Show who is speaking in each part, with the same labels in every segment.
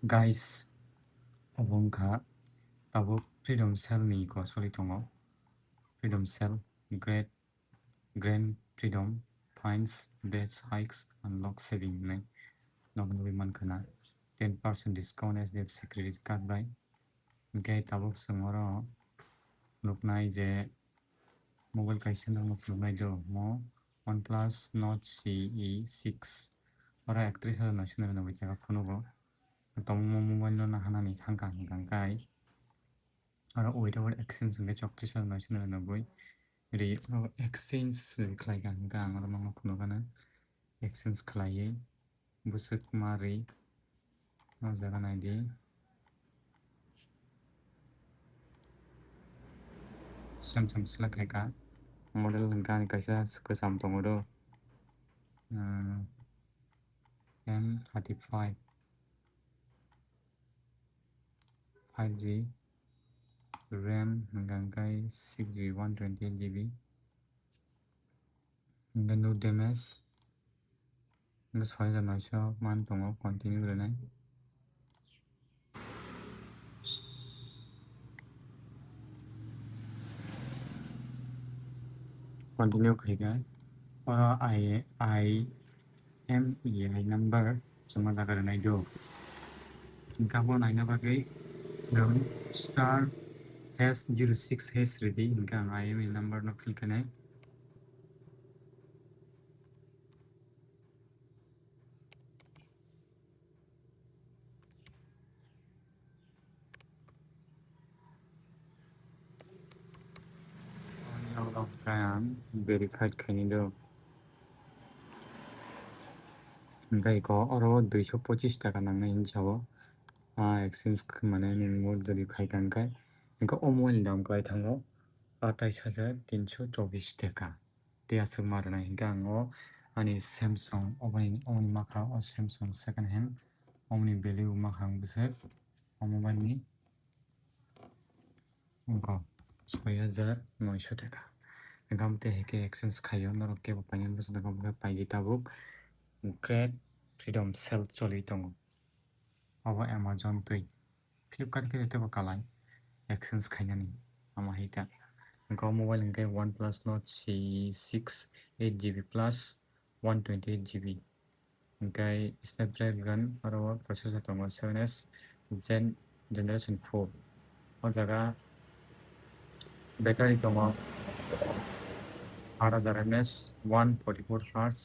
Speaker 1: Guys, obongkha tabuk freedom cell ni ko soli tongo. Freedom cell, grand freedom, finds, bets, hikes, unlock saving nai. Nogno biman khana 10% discount SDFC credit card by. Gay tabuk sungoro nuknai je mobile kaisa nang nuknai jo mo OnePlus Nord CE 6 ora 31,000 national na wita phone go. Tomo mobile no na hanani thangka hangkai. Ora without exchange nge chok 30,000 national na boy. Ri exchange khlai gang ora mang phone kana exchange khlai busuk mari no jaga nai di Samsung selak ka model hangka kaisa kesam tongo do M35 5G RAM hangkai 6GB 128GB hangka no damage hangka 6,900 man tongo continue renai continue kaiga ora IMEI number cuma daga renai do hangka bo naina bagai star #06# ready hingga IMEI number no fill kanai kayang verified kaini do hingga iko oro 225 taka nangnai hinsao exchange khmane ningmo jodi khaikan kai hingga o mobile ni dam kai thango 28,324 taka tia sungmarna hingga o ani Samsung omni makra o Samsung second hand omni value makhang bwsek o mobile ni hingga 6,900 taka hingga mte heke exchange khayo norok kebo paingan bwsada komka paigi tabuk great freedom cell choli tongo abo Amazon tui Flipkart ke tebo kalai exchange khainani ama hita hingga mobile hingga OnePlus Nord C6 8GB plus 128GB hingga Snapdragon aro processor tongo 7S generation 4 o jaga battery tongo 8,000 mAh 144Hz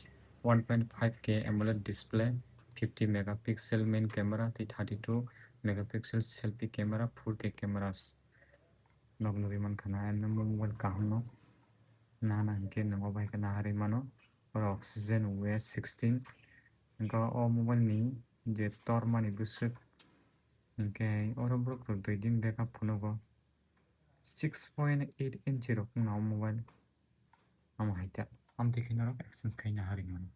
Speaker 1: 1.5K AMOLED display 50 megapixel main camera 32 megapixel selfie camera 4K cameras nogno biman khana mobile kaham no nana hingke nango bai kana hari mano oxygen OS 16 hingga o mobile ni je tormani bwsuk hingke oro borok rok 2 din backup phunogo 6.8 inch rok no mobile ama haita amte khina exchange khaina hari mano.